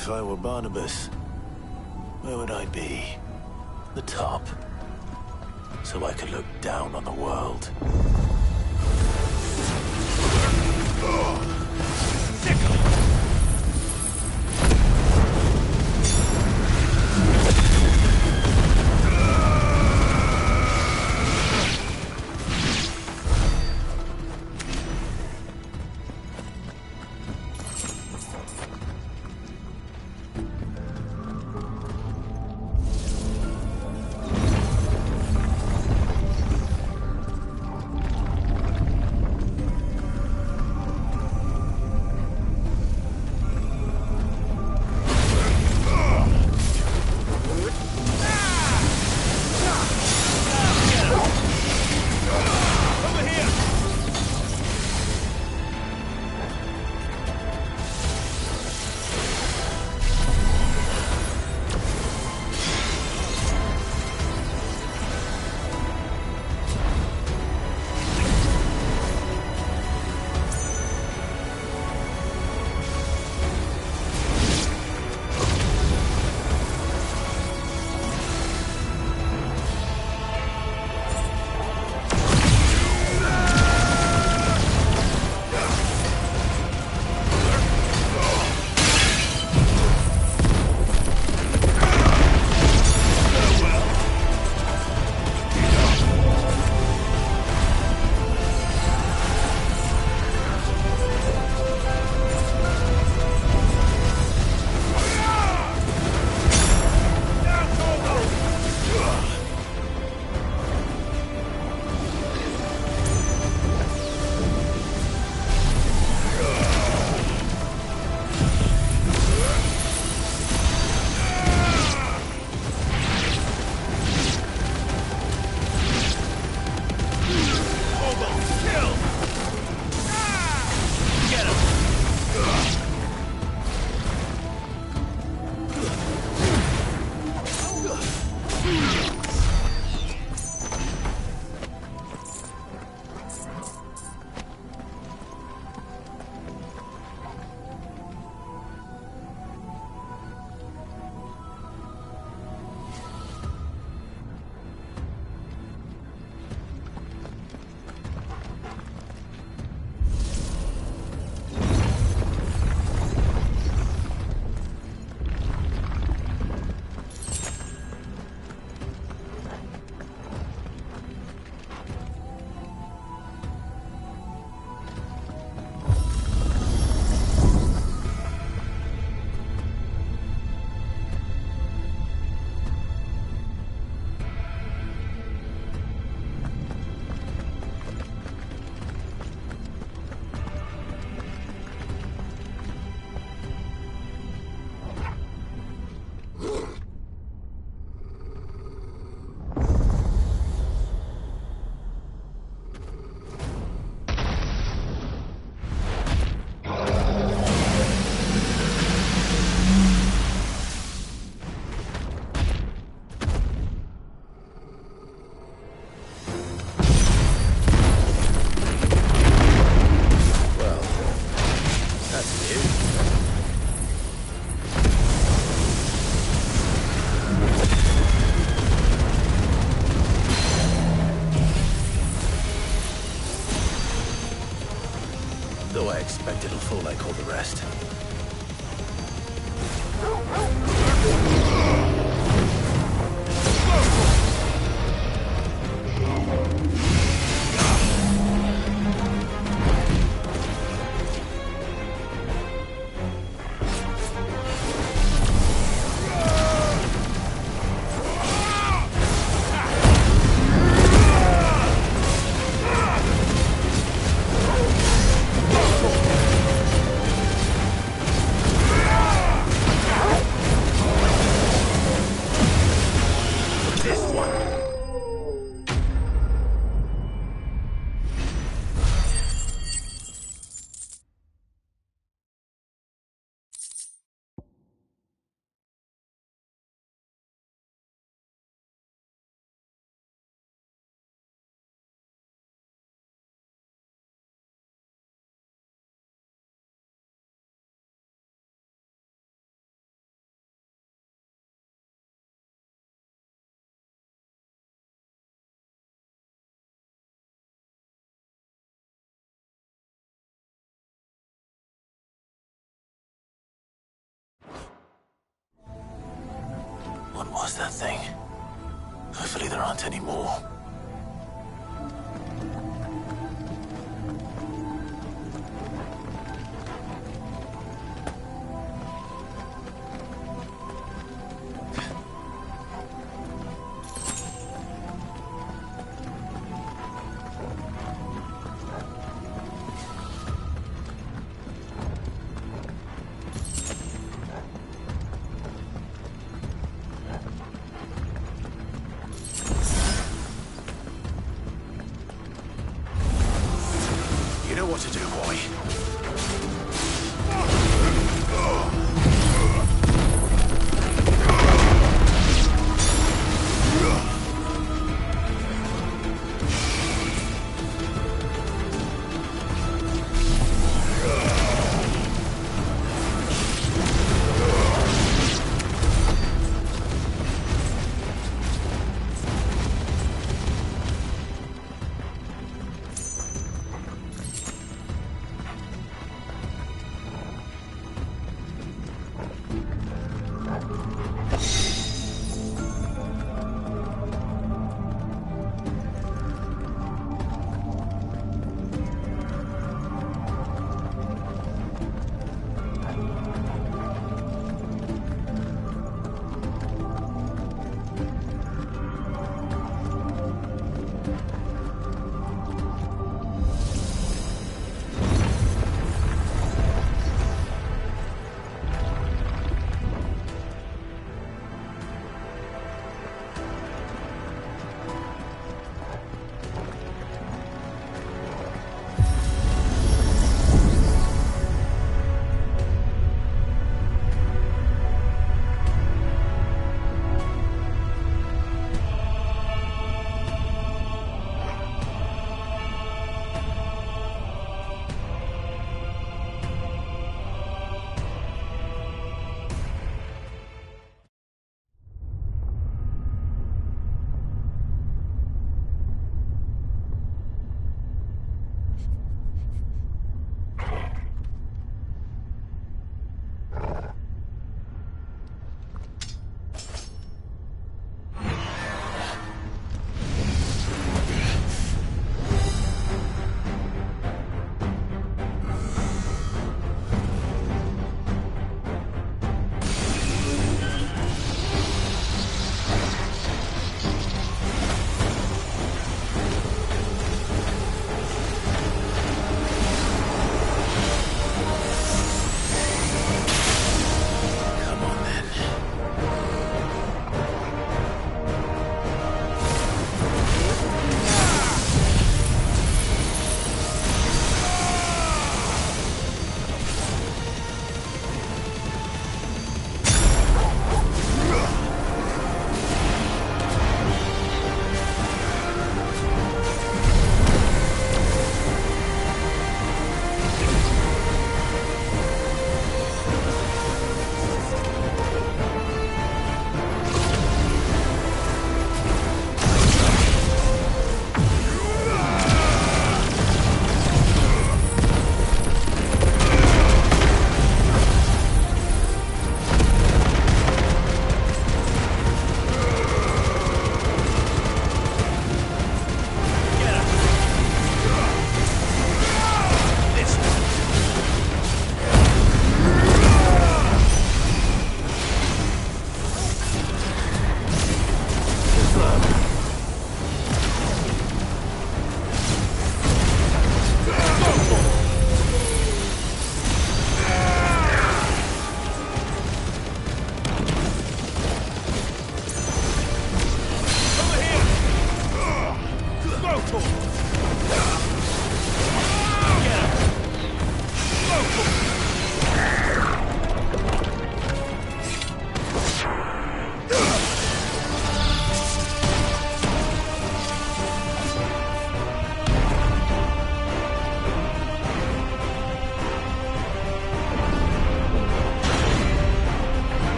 If I were Barnabas, where would I be? The top. So I could look down on the world. Though I expect it'll fall like all the rest. was that thing? Hopefully there aren't any more.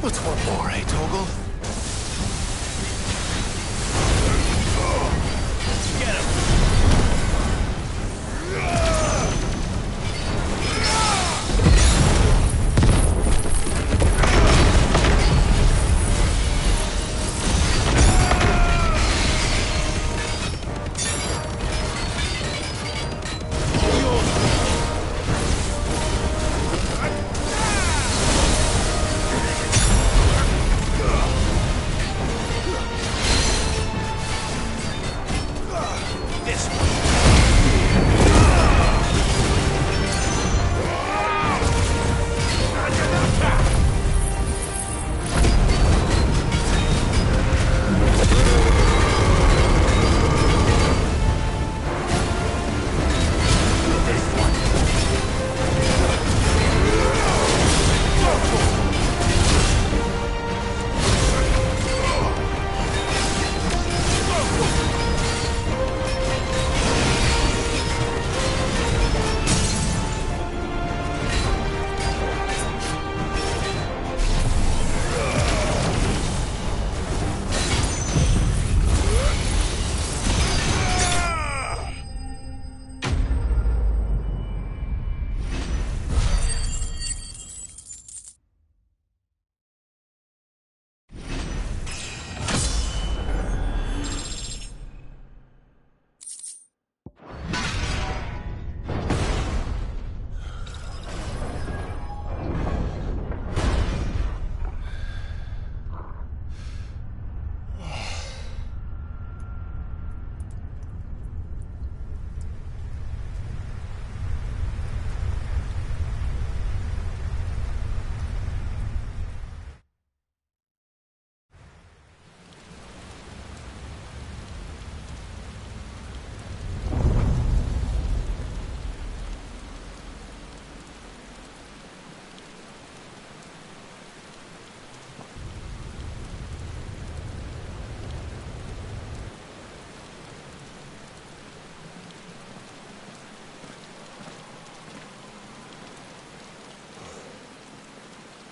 What's one more, eh, Toggle? Get him!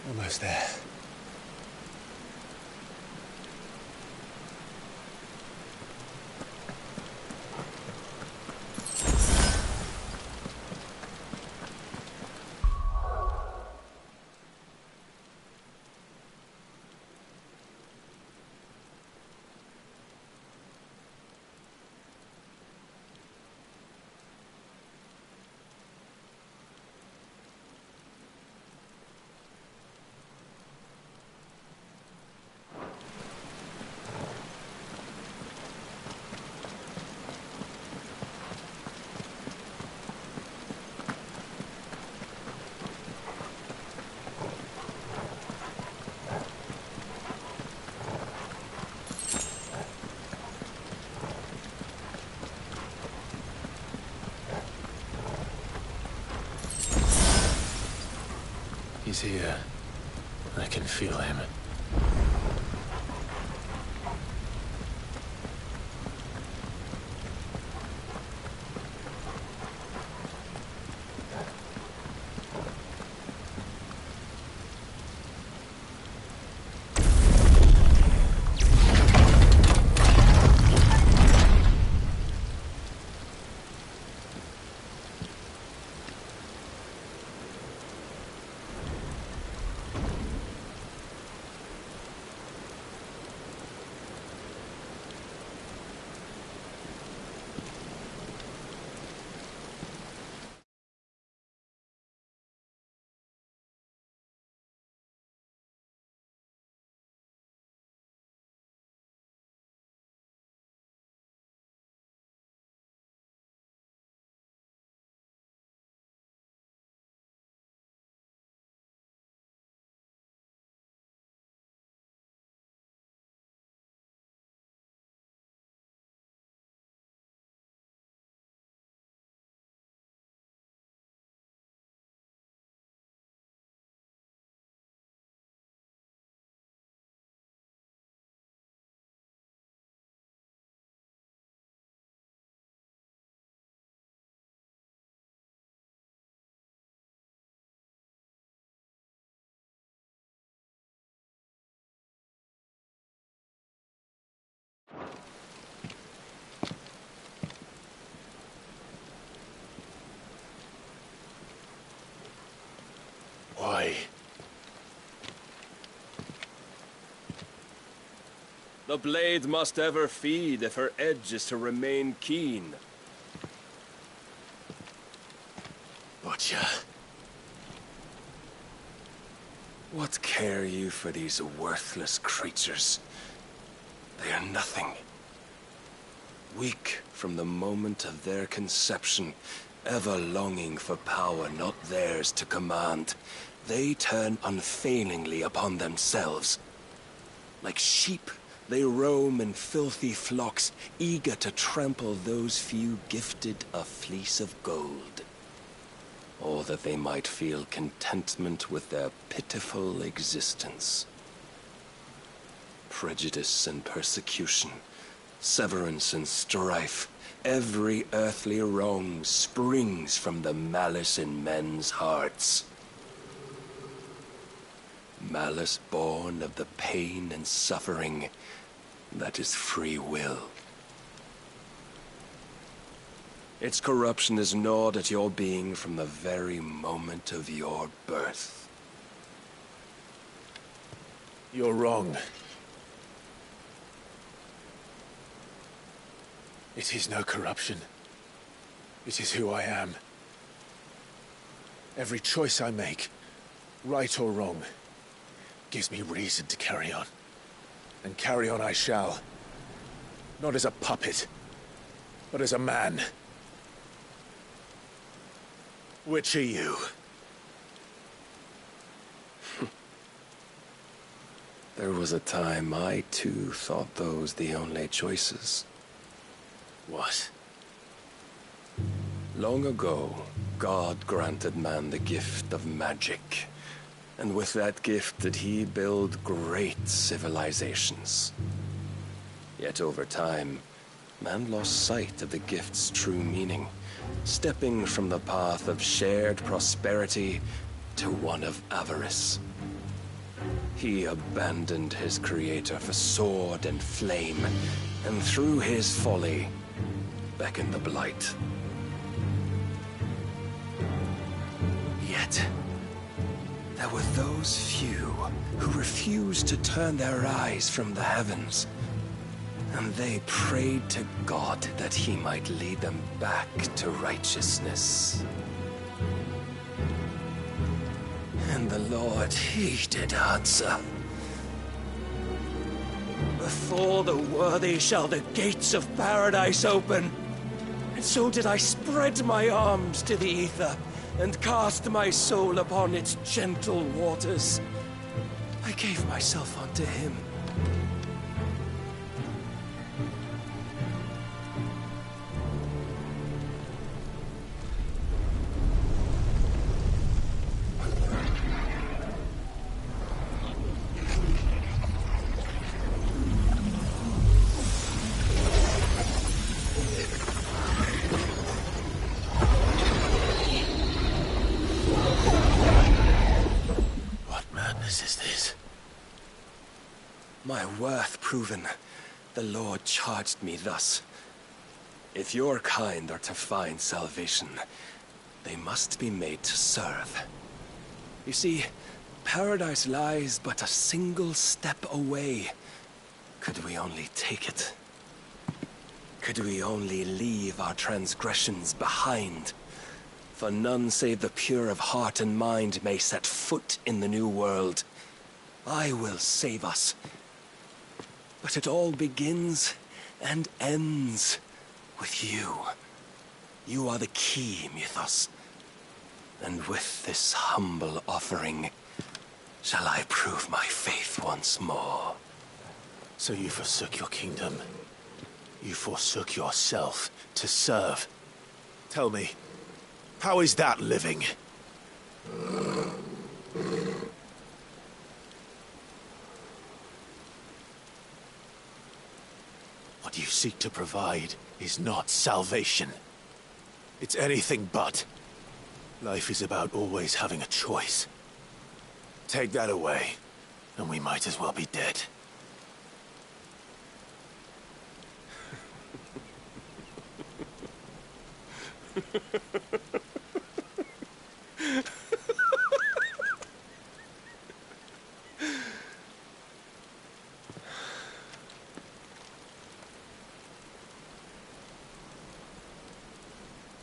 Almost there. He's here. I can feel him. Why? The blade must ever feed if her edge is to remain keen. Butcher. What care you for these worthless creatures? They are nothing. Weak from the moment of their conception, ever longing for power not theirs to command, they turn unfailingly upon themselves. Like sheep, they roam in filthy flocks, eager to trample those few gifted a fleece of gold. Or that they might feel contentment with their pitiful existence. Prejudice and persecution, severance and strife, every earthly wrong springs from the malice in men's hearts. Malice born of the pain and suffering that is free will. Its corruption is gnawed at your being from the very moment of your birth. You're wrong. It is no corruption. It is who I am. Every choice I make, right or wrong, gives me reason to carry on. And carry on I shall. Not as a puppet, but as a man. Which are you? There was a time I too thought those the only choices. What? Long ago, God granted man the gift of magic. And with that gift did he build great civilizations. Yet over time, man lost sight of the gift's true meaning, stepping from the path of shared prosperity to one of avarice. He abandoned his creator for sword and flame, and through his folly, beckoned the blight. Yet, there were those few who refused to turn their eyes from the heavens, and they prayed to God that he might lead them back to righteousness. And the Lord, he did answer. Before the worthy shall the gates of paradise open. And so did I spread my arms to the ether, and cast my soul upon its gentle waters. I gave myself unto him. My worth proven, the Lord charged me thus. If your kind are to find salvation, they must be made to serve. You see, paradise lies but a single step away. Could we only take it? Could we only leave our transgressions behind? For none save the pure of heart and mind may set foot in the new world. I will save us. But it all begins and ends with you. You are the key, Mythos. And with this humble offering, shall I prove my faith once more. So you forsook your kingdom. You forsook yourself to serve. Tell me, how is that living? What you seek to provide is not salvation. It's anything but. Life is about always having a choice. Take that away, and we might as well be dead.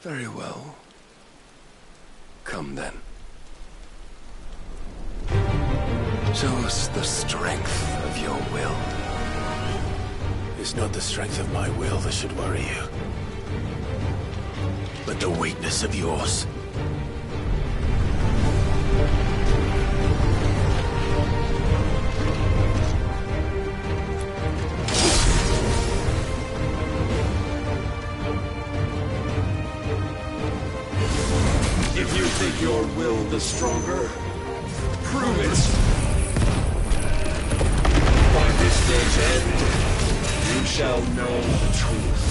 Very well. Come then. Show us the strength of your will. It's not the strength of my will that should worry you, but the weakness of yours. If you think your will the stronger, prove it! By this day's end, you shall know the truth.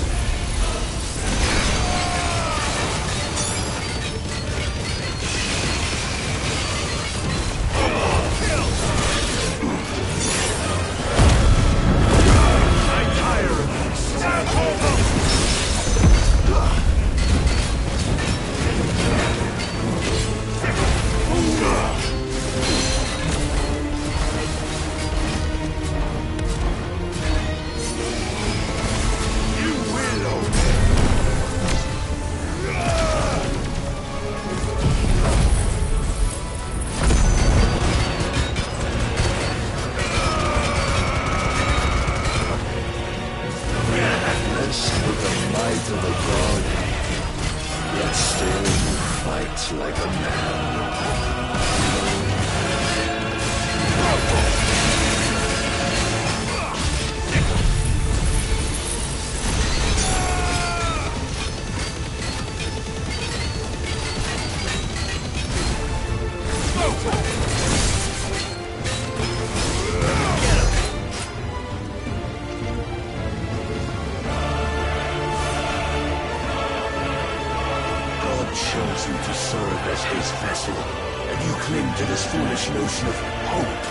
I'm tired of this. Stand over! Like a man. Chose you to serve as his vessel, and you cling to this foolish notion of hope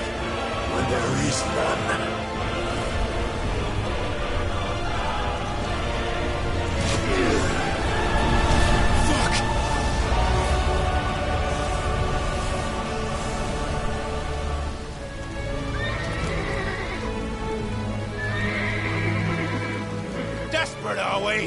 when there is none. Fuck! Desperate, are we?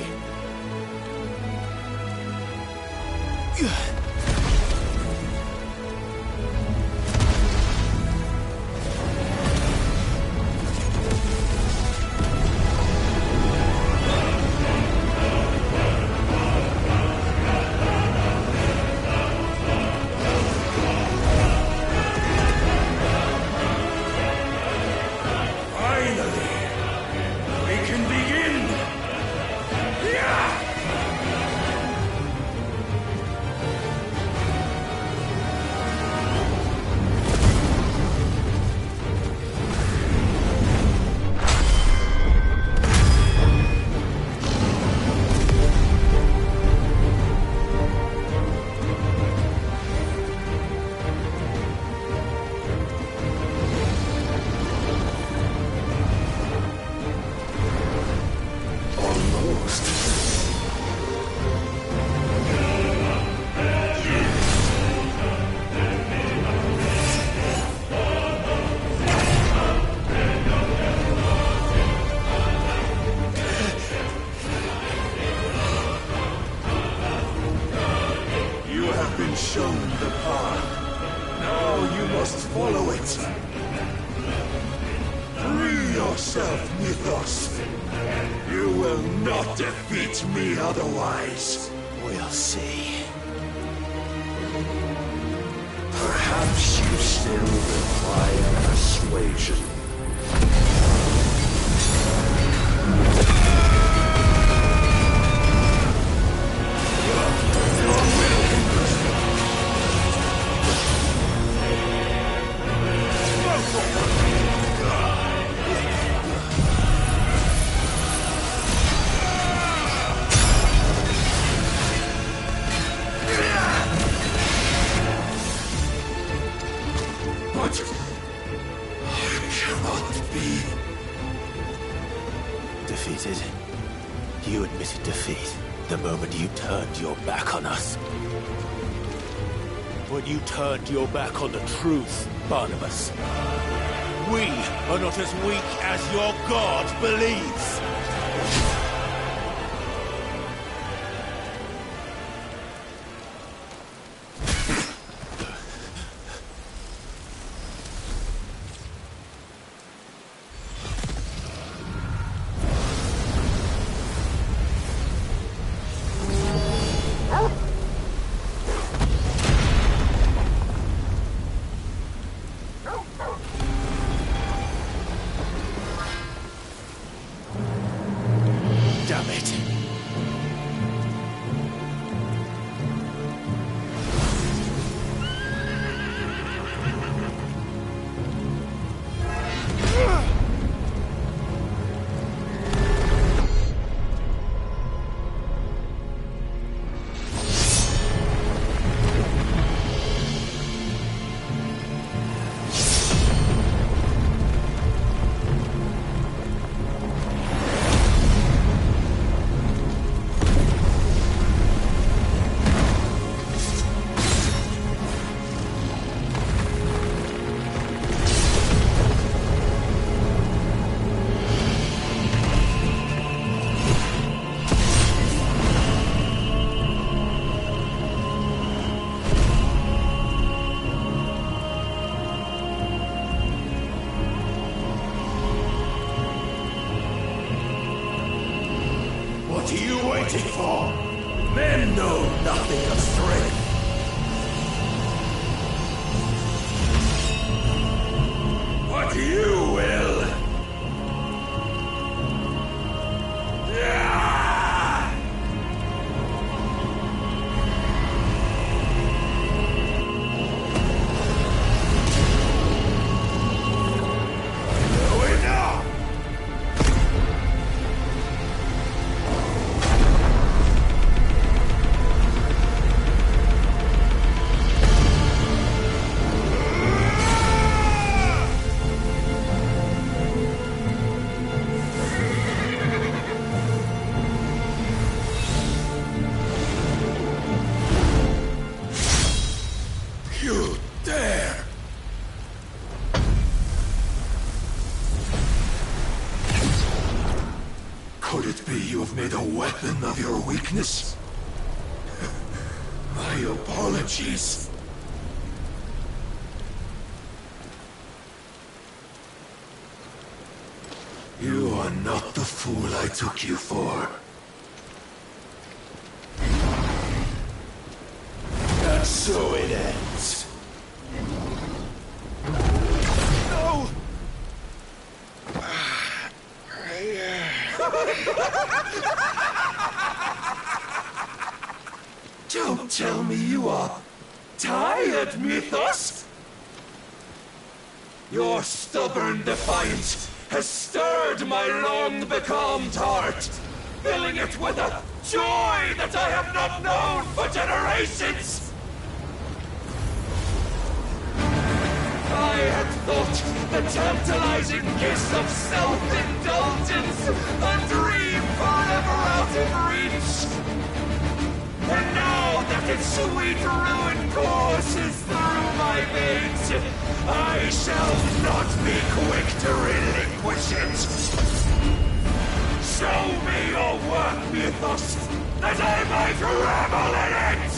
Shown the path. Now you must follow it. Free yourself, Mythos. You will not defeat me otherwise. We'll see. Perhaps you still require persuasion. Defeated? You admitted defeat the moment you turned your back on us. When you turned your back on the truth, Barnabas. We are not as weak as your God believes. What are you waiting for? Men know nothing of strength. What you will. You dare! Could it be you have made a weapon of your weakness? My apologies. You are not the fool I took you for. And so it ends. No! Don't tell me you are tired, Mythos! Your stubborn defiance has stirred my long-becalmed heart, filling it with a joy that I have not known for generations! I had thought the tantalizing kiss of self-indulgence a dream forever out of reach. And now that its sweet ruin courses through my veins, I shall not be quick to relinquish it. Show me your work, Mythos, that I might revel in it!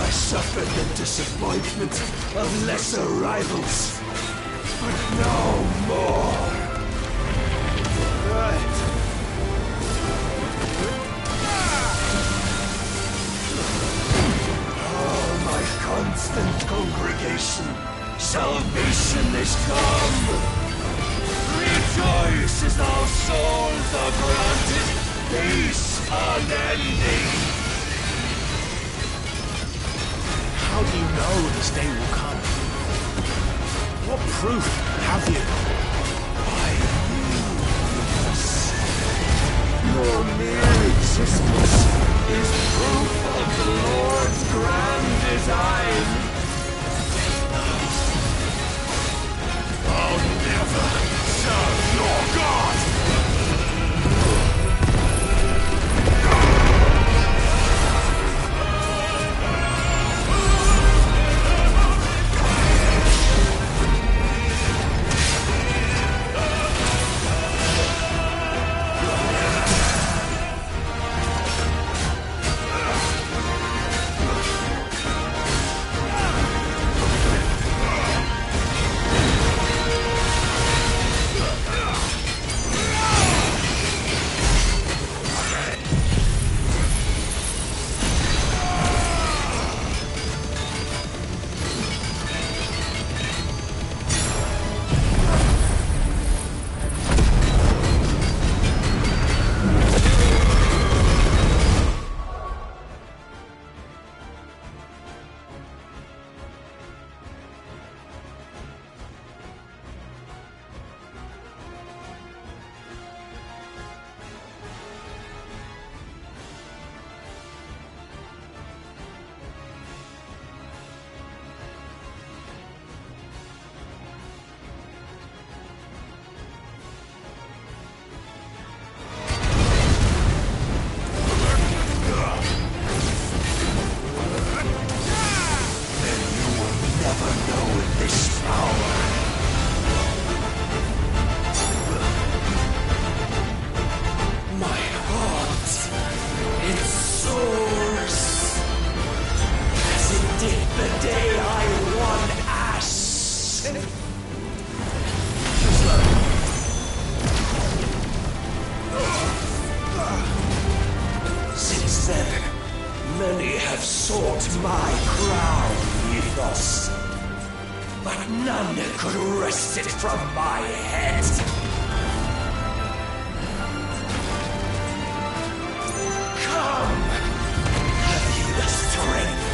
Suffered the disappointment of lesser rivals, but no more. Right. Oh, my constant congregation, salvation is come. Rejoice as our souls are granted peace unending. How do you know this day will come? What proof have you? I knew this. Your mere existence is proof of the Lord's grand design. I'll never serve your God! said, many have sought my crown, Ethos. But none could wrest it from my head. Come! Have you the strength?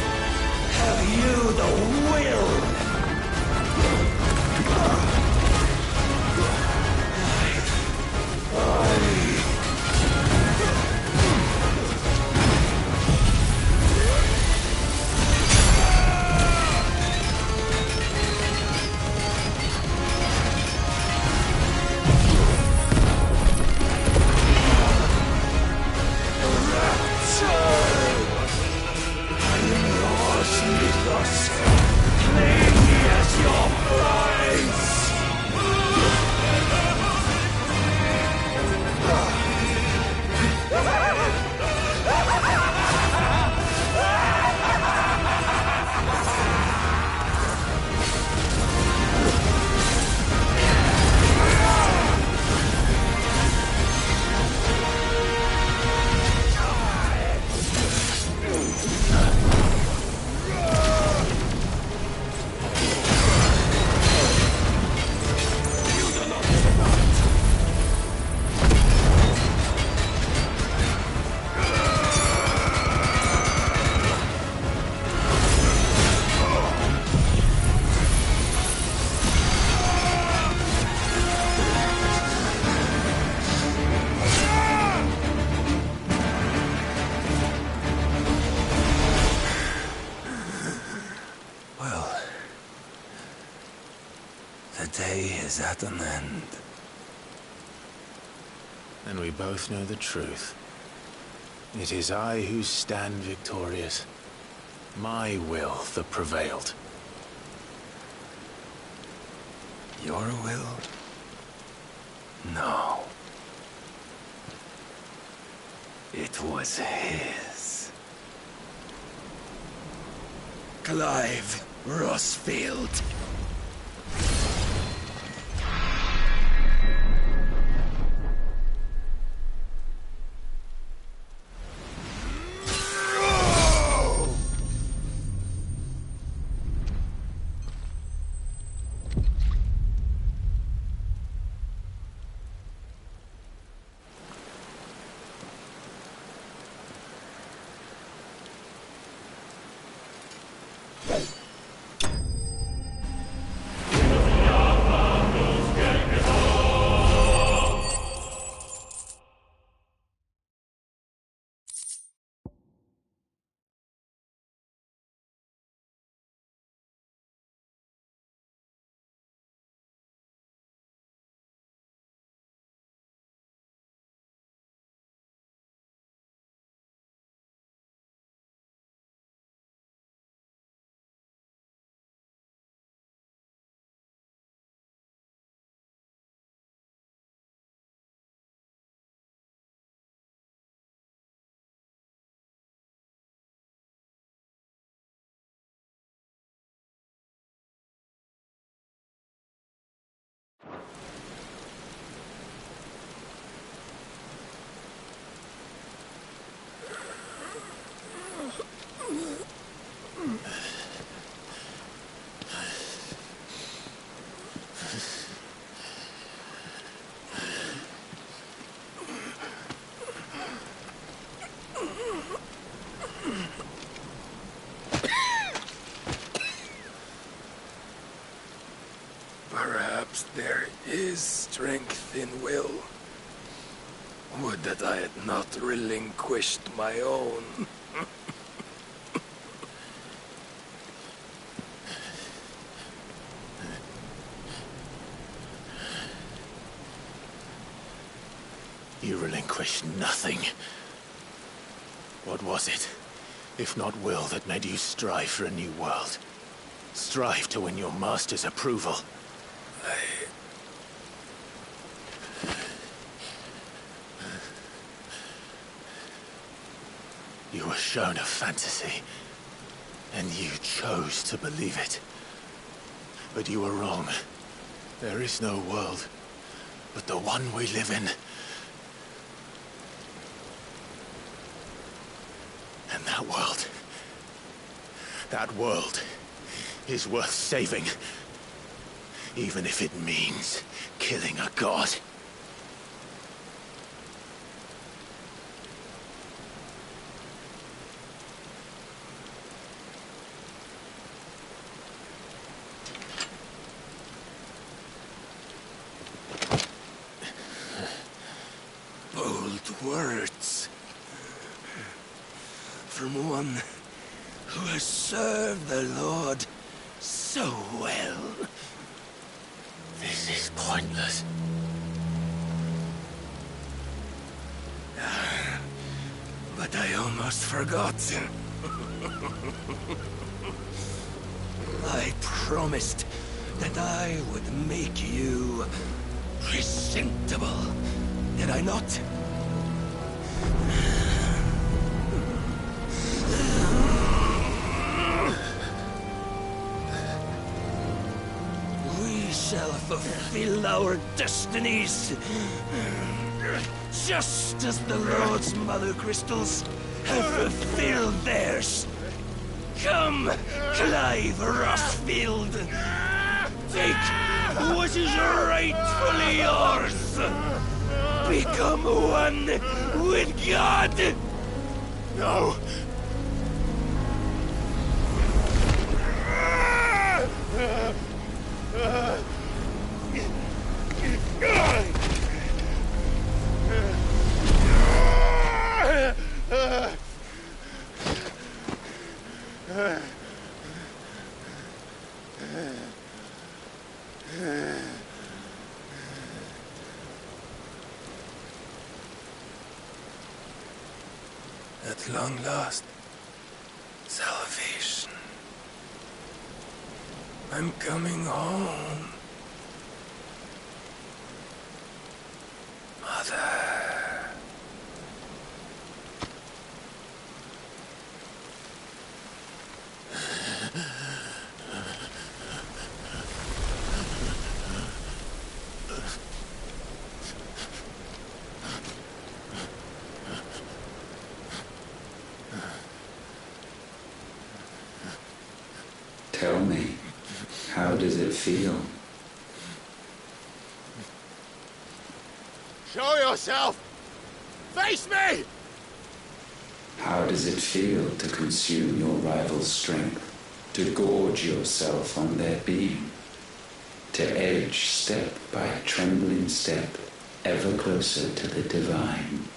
Have you the will? Is at an end. And we both know the truth. It is I who stand victorious. My will that prevailed. Your will? No. It was his. Clive Rossfield. Perhaps there is strength in will. Would that I had not relinquished my own. You relinquished nothing. What was it, if not will, that made you strive for a new world? Strive to win your master's approval? You were shown a fantasy, and you chose to believe it. But you were wrong. There is no world, but the one we live in. And that world is worth saving. Even if it means killing a god. Bold words. From one who has served the Lord so well. This is pointless. But I almost forgot. I promised that I would make you presentable. Did I not? We shall fulfill our destinies. Just as the Lord's Mother Crystals have fulfilled theirs. Come, Clive Rossfield. Take what is rightfully yours. Become one with God. No! At long last, salvation. I'm coming home. Mother. Tell me, how does it feel? Show yourself! Face me! How does it feel to consume your rival's strength, to gorge yourself on their beam, to edge step by trembling step ever closer to the divine?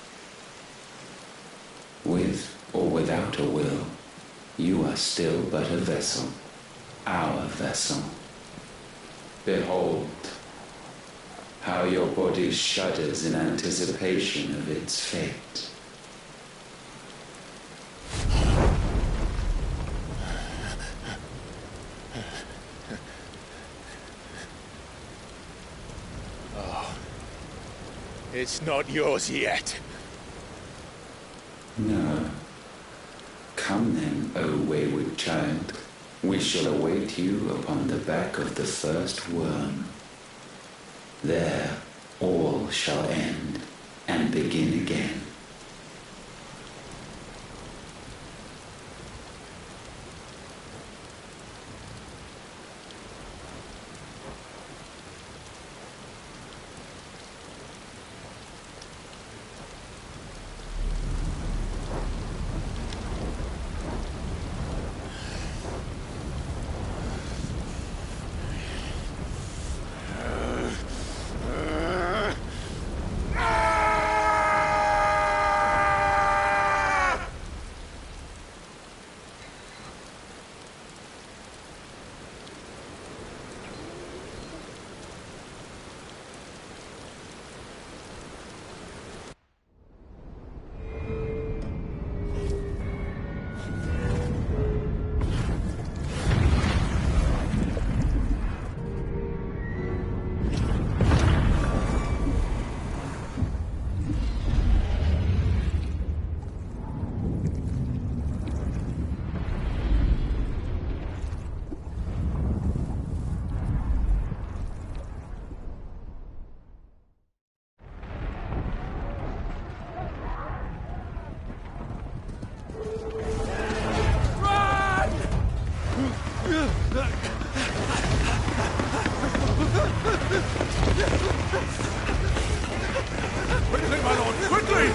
With or without a will, you are still but a vessel, our vessel. Behold, how your body shudders in anticipation of its fate. It's not yours yet. No. Come then, O wayward child. We shall await you upon the back of the first worm. There all shall end and begin again. Quickly, my lord, quickly!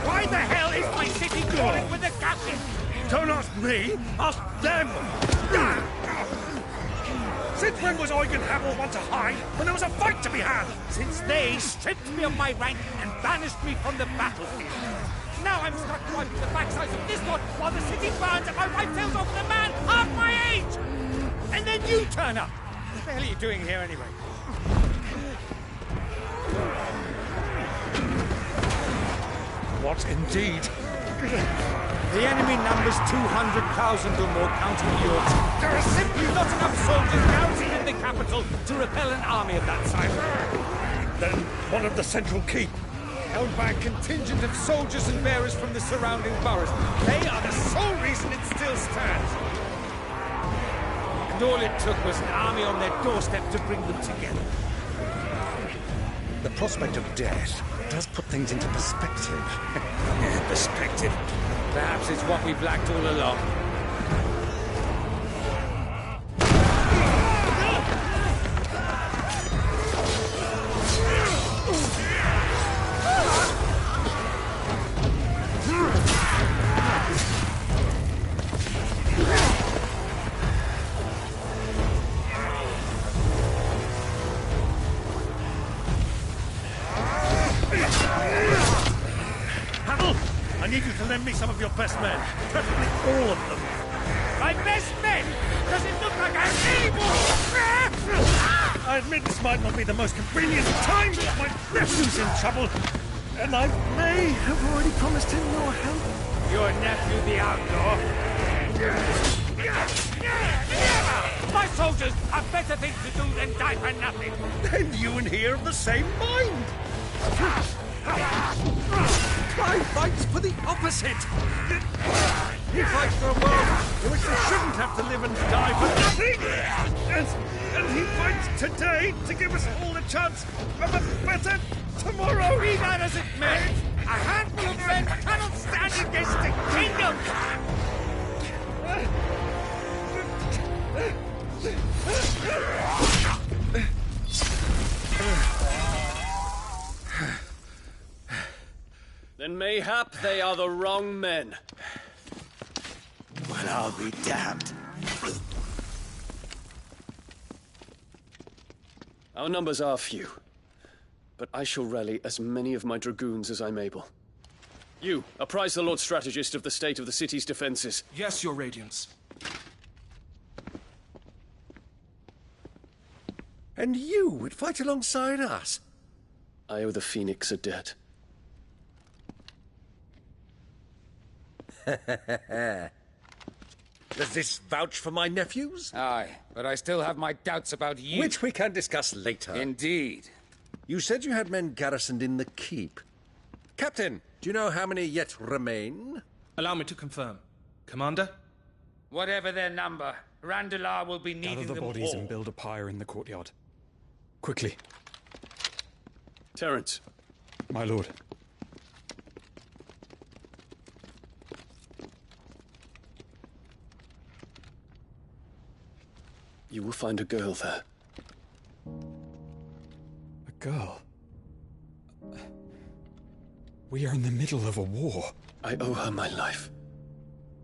Why the hell is my city crawling with the captain? Don't ask me, ask them! Since when was Eugen Hamel one to hide when there was a fight to be had? Since they stripped me of my rank and banished me from the battlefield. Now I'm stuck wiping the backsides of this lot while the city burns and my wife tells off the man half my age! And then you turn up! What the hell are you doing here anyway? What indeed? The enemy numbers 200,000 or more, counting yours. There are simply not enough soldiers garrisoned in the capital to repel an army of that size. Then one of the central keep. Held by a contingent of soldiers and bearers from the surrounding boroughs. They are the sole reason it still stands. And all it took was an army on their doorstep to bring them together. The prospect of death does put things into perspective. Perspective. Perhaps it's what we've lacked all along. I need you to lend me some of your best men. Preferably all of them. My best men! Does it look like I'm able? I admit this might not be the most convenient time, but my nephew's in trouble. And I may have already promised him your help. Your nephew, the outlaw? My soldiers have better things to do than die for nothing. Then you and he are of the same mind. I fights for the opposite. He fights for a world in which they shouldn't have to live and die for nothing. And he fights today to give us all a chance of a better tomorrow. Be that as it may, a handful of men cannot stand against the kingdom. Then mayhap they are the wrong men. Well, I'll be damned. Our numbers are few, but I shall rally as many of my dragoons as I'm able. You, apprise the Lord Strategist of the state of the city's defenses. Yes, Your Radiance. And you would fight alongside us? I owe the Phoenix a debt. Does this vouch for my nephews? Aye, but I still have my doubts about you. Which we can discuss later. Indeed. You said you had men garrisoned in the keep. Captain, do you know how many yet remain? Allow me to confirm. Commander? Whatever their number, Randalar will be needing Gather the them bodies all. and build a pyre in the courtyard. Quickly. Terence, My lord. you will find a girl there. A girl. We are in the middle of a war. I owe her my life,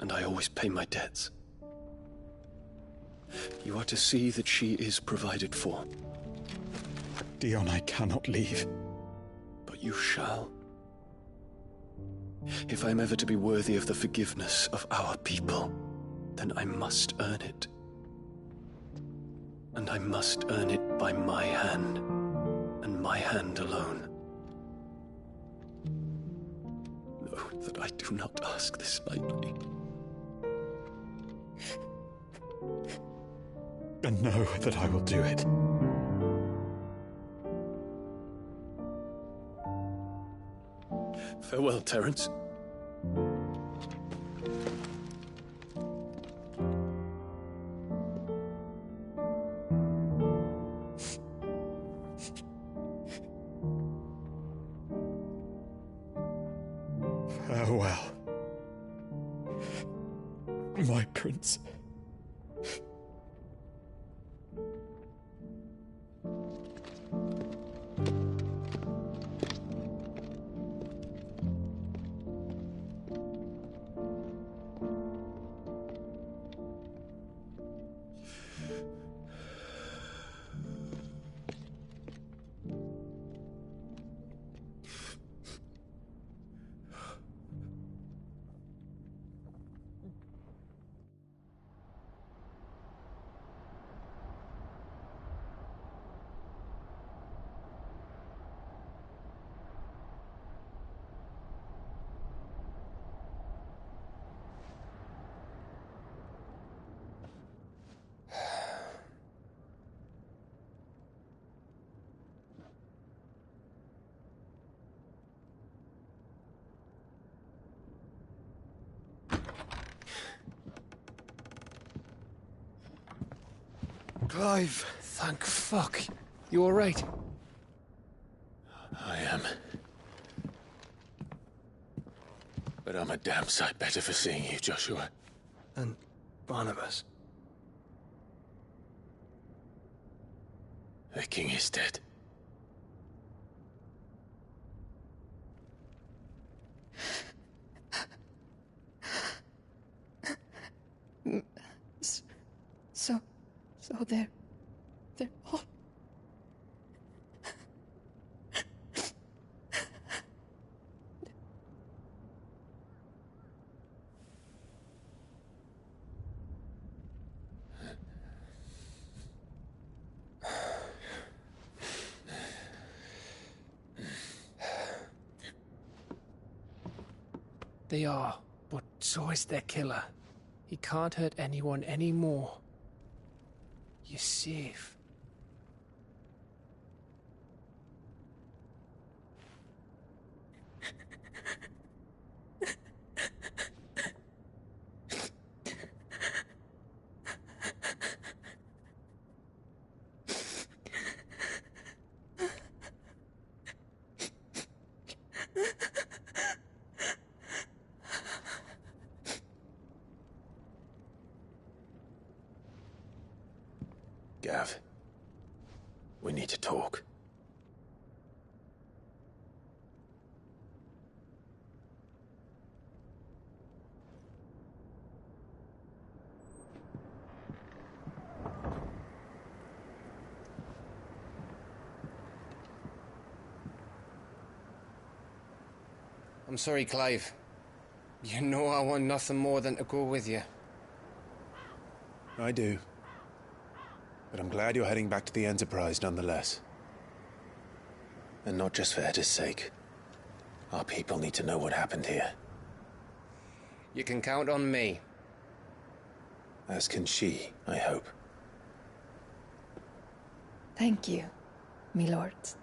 and I always pay my debts. You are to see that she is provided for. Dion, I cannot leave. But you shall. If I am ever to be worthy of the forgiveness of our people, then I must earn it. And I must earn it by my hand, and my hand alone. Know that I do not ask this lightly. And know that I will do it. Farewell, Terence. Farewell, my prince. Clive! Thank fuck. You alright? I am. But I'm a damn sight better for seeing you, Joshua. And Barnabas. The king is dead. So they're all... They are, but so is their killer. He can't hurt anyone anymore. You're safe. Gav, we need to talk. I'm sorry, Clive. You know I want nothing more than to go with you. I do. But I'm glad you're heading back to the Enterprise nonetheless. And not just for Etta's sake. Our people need to know what happened here. You can count on me. As can she, I hope. Thank you, my lords.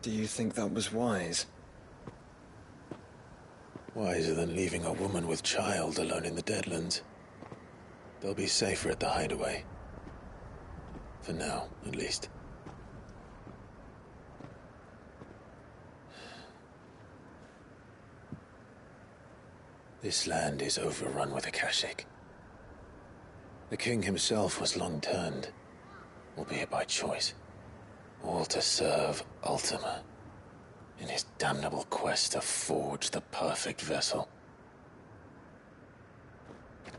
Do you think that was wise? Wiser than leaving a woman with child alone in the Deadlands. They'll be safer at the hideaway. For now, at least. This land is overrun with Akashic. The king himself was long turned, albeit by choice, all to serve Ultima in his damnable quest to forge the perfect vessel.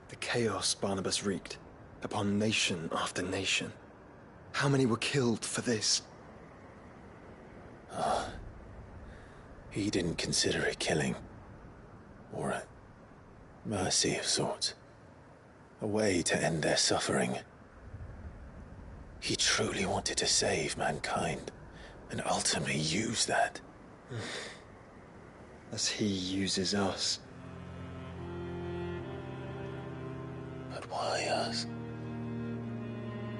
The chaos Barnabas wreaked upon nation after nation. How many were killed for this? He didn't consider it killing, or a mercy of sorts. A way to end their suffering. He truly wanted to save mankind, and ultimately use that. As he uses us. But why us?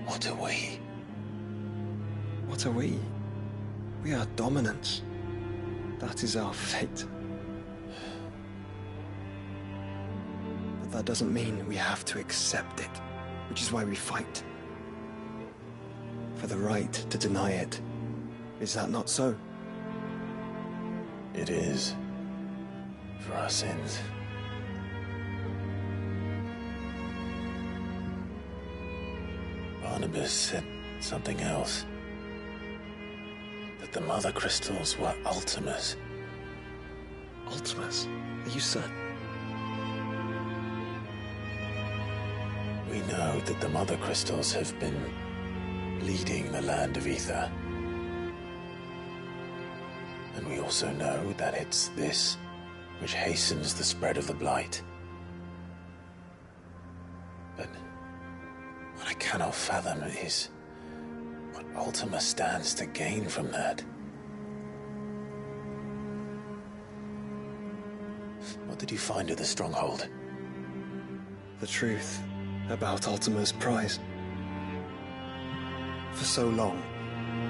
What are we? What are we? We are dominance. That is our fate. But that doesn't mean we have to accept it, which is why we fight. For the right to deny it. Is that not so? It is. For our sins. Barnabas said something else. That the Mother Crystals were Ultimas. Ultimas? Are you certain? We know that the Mother Crystals have been leading the land of Ether. And we also know that it's this which hastens the spread of the Blight. But what I cannot fathom is what Ultima stands to gain from that. What did you find at the Stronghold? The truth about Ultima's prize. For so long,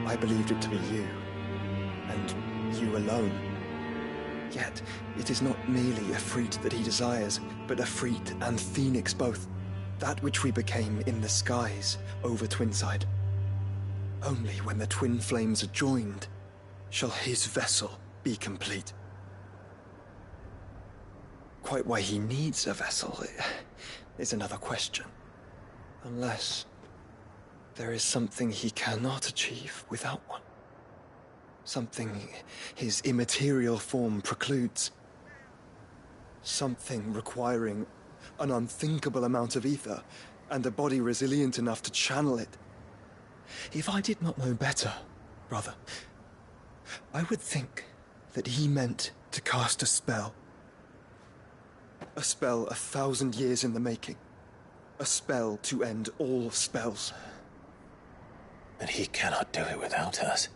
I believed it to be you, and you alone. Yet, it is not merely a freed that he desires, but a freed and phoenix both. That which we became in the skies over Twinside. Only when the twin flames are joined shall his vessel be complete. Quite why he needs a vessel is another question. Unless there is something he cannot achieve without one. Something his immaterial form precludes. Something requiring an unthinkable amount of ether and a body resilient enough to channel it. If I did not know better, brother, I would think that he meant to cast a spell. A spell 1,000 years in the making. A spell to end all spells. And he cannot do it without us.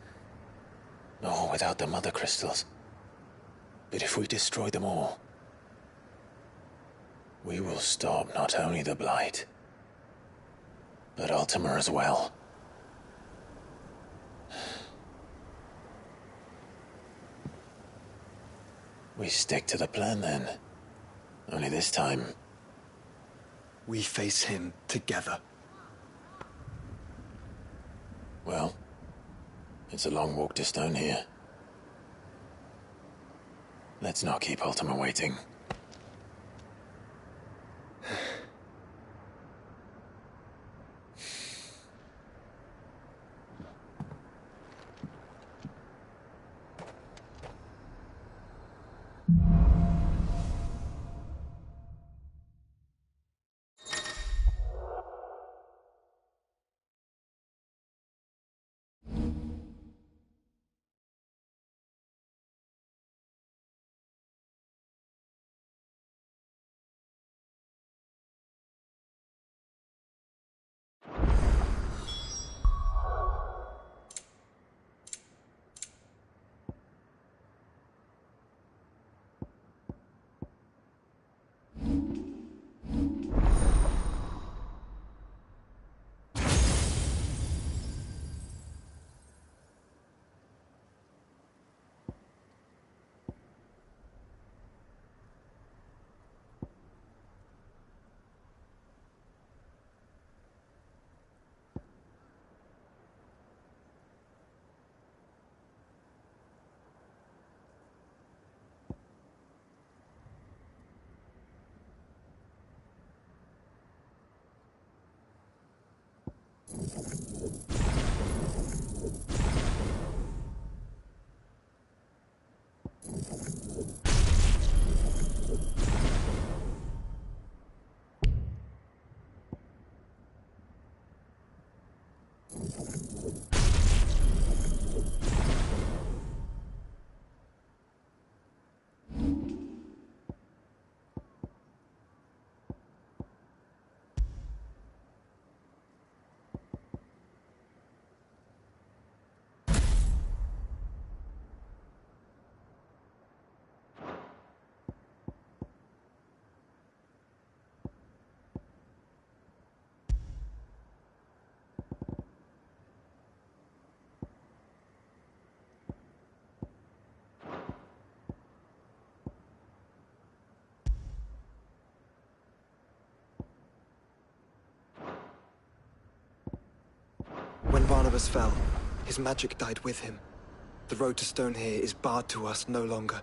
Nor without the Mother Crystals. But if we destroy them all, we will stop not only the Blight, but Ultima as well. We stick to the plan then. Only this time, we face him together. Well, it's a long walk to Stone here. Let's not keep Ultima waiting. When Barnabas fell, his magic died with him. The road to Stone here is barred to us no longer.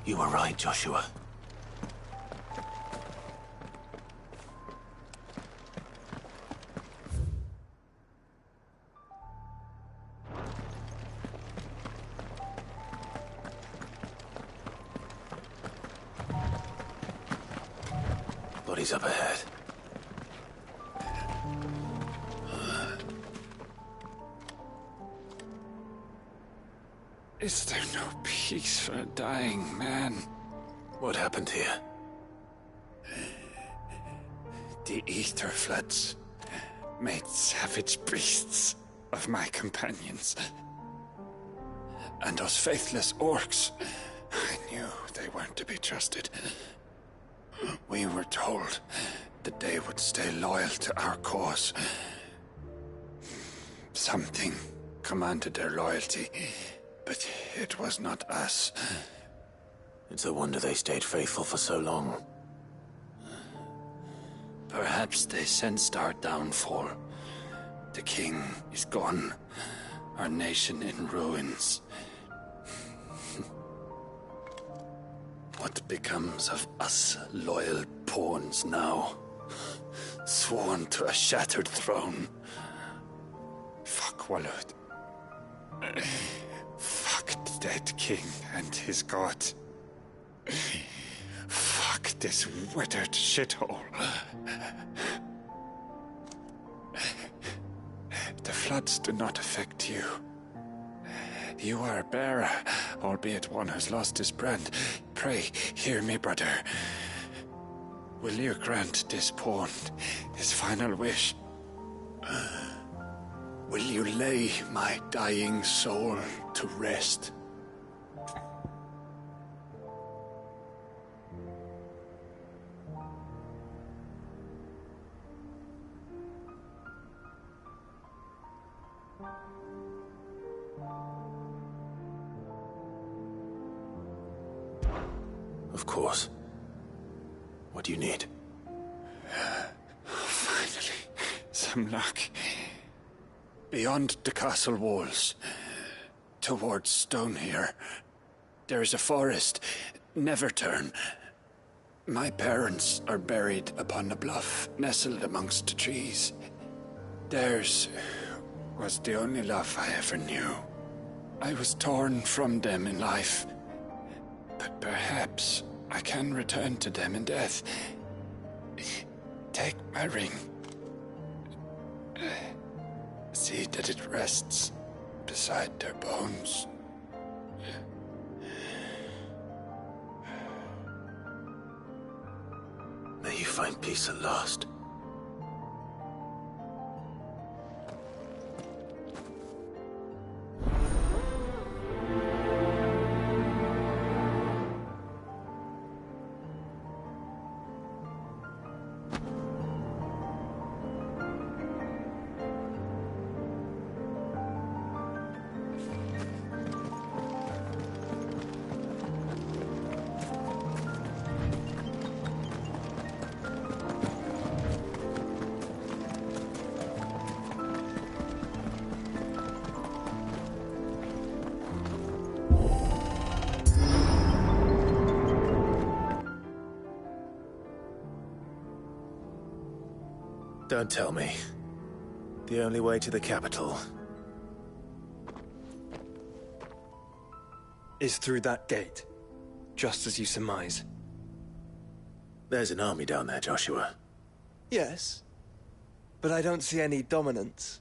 You were right, Joshua. Bodies up ahead. Is there no peace for a dying man? What happened here? The ether floods made savage beasts of my companions. And those faithless orcs, I knew they weren't to be trusted. We were told that they would stay loyal to our cause. Something commanded their loyalty, but it was not us. It's a wonder they stayed faithful for so long. Perhaps they sensed our downfall. The king is gone, our nation in ruins. What becomes of us loyal pawns now? Sworn to a shattered throne. Fuck Walud. Fuck the dead king and his god. Fuck this withered shithole. The floods do not affect you. You are a bearer, albeit one who's lost his brand. Pray, hear me, brother. Will you grant this pawn his final wish? Will you lay my dying soul to rest? Of course. What do you need? Finally, some luck. Beyond the castle walls, towards Stone here, there is a forest. Never turn. My parents are buried upon a bluff, nestled amongst the trees. Theirs was the only love I ever knew. I was torn from them in life, but perhaps I can return to them in death. Take my ring. See that it rests beside their bones. May you find peace at last. Don't tell me. The only way to the capital is through that gate, just as you surmise. There's an army down there, Joshua. Yes, but I don't see any dominance.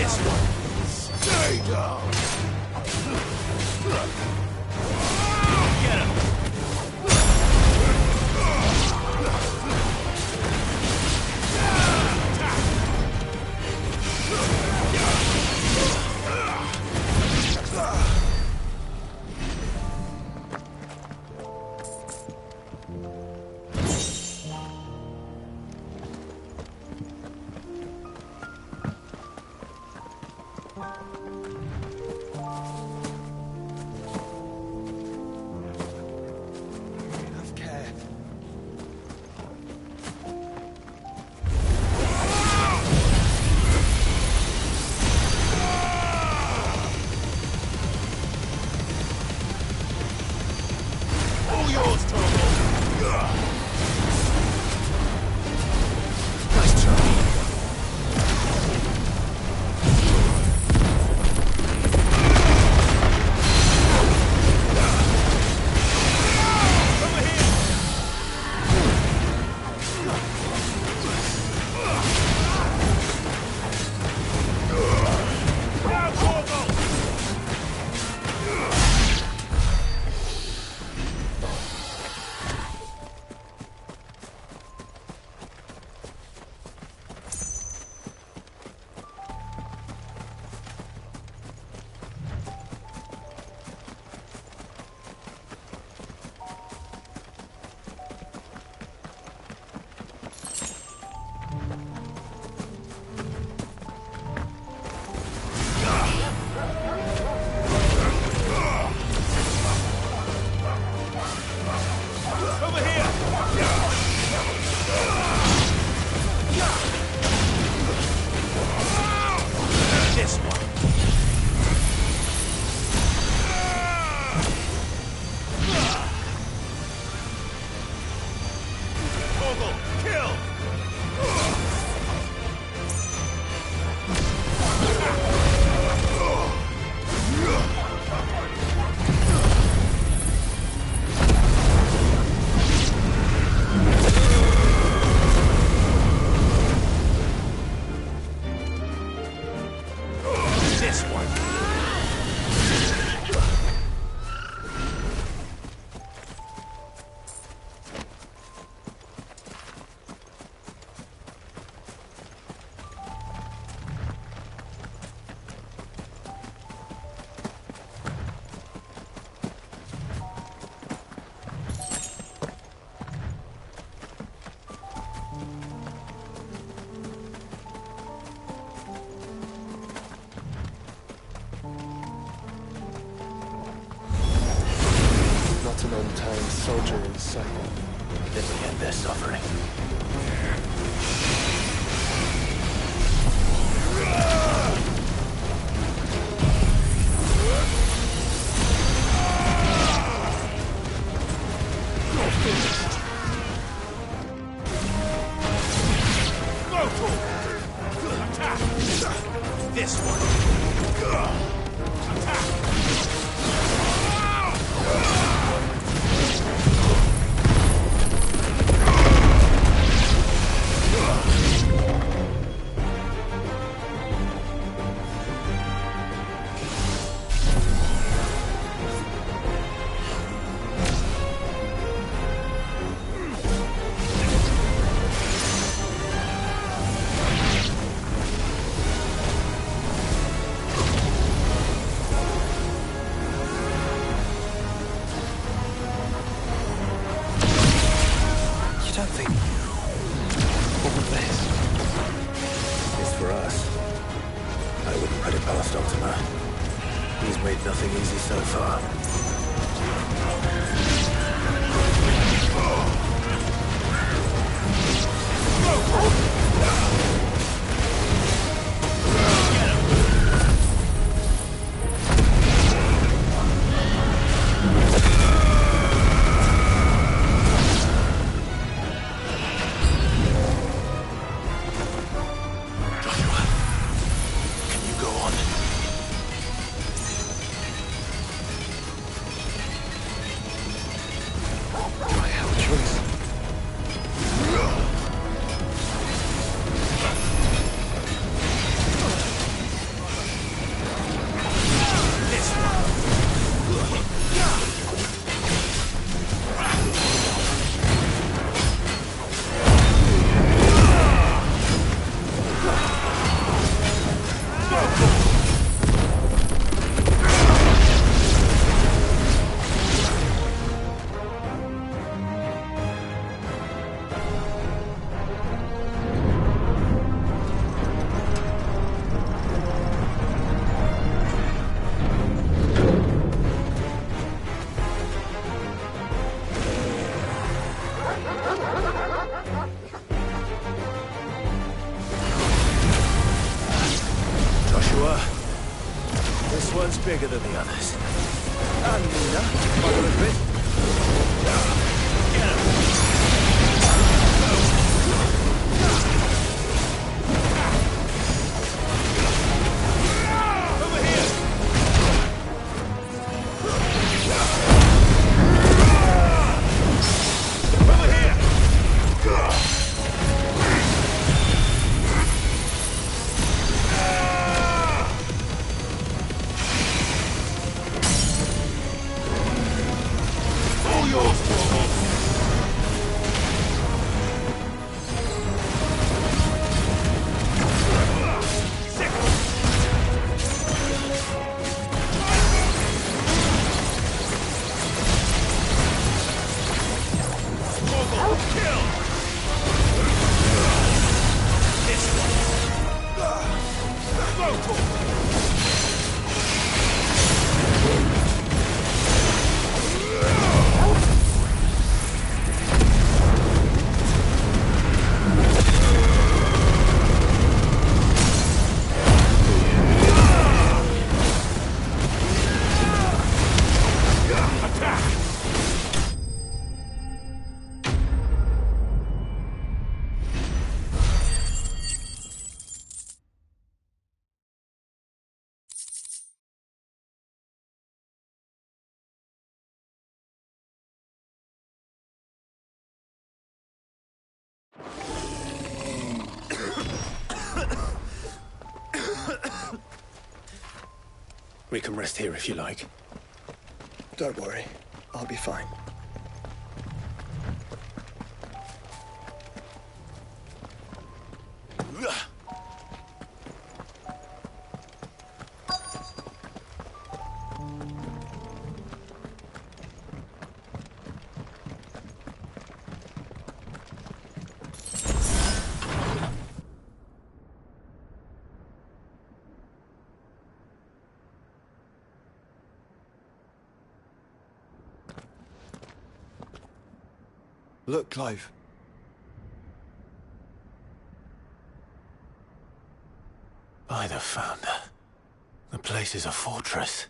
This one. Stay down. Get him. Have care. All yours, Torvald. Nice try. An untimed soldier in sight. Then we end their suffering. Attack! This one. Attack! Nothing easy so far. This one's bigger than the others. And Nina, mother of it. Get him! Over here! Over here! We can rest here if you like. Don't worry. I'll be fine. Look, Clive. By the Founder. The place is a fortress.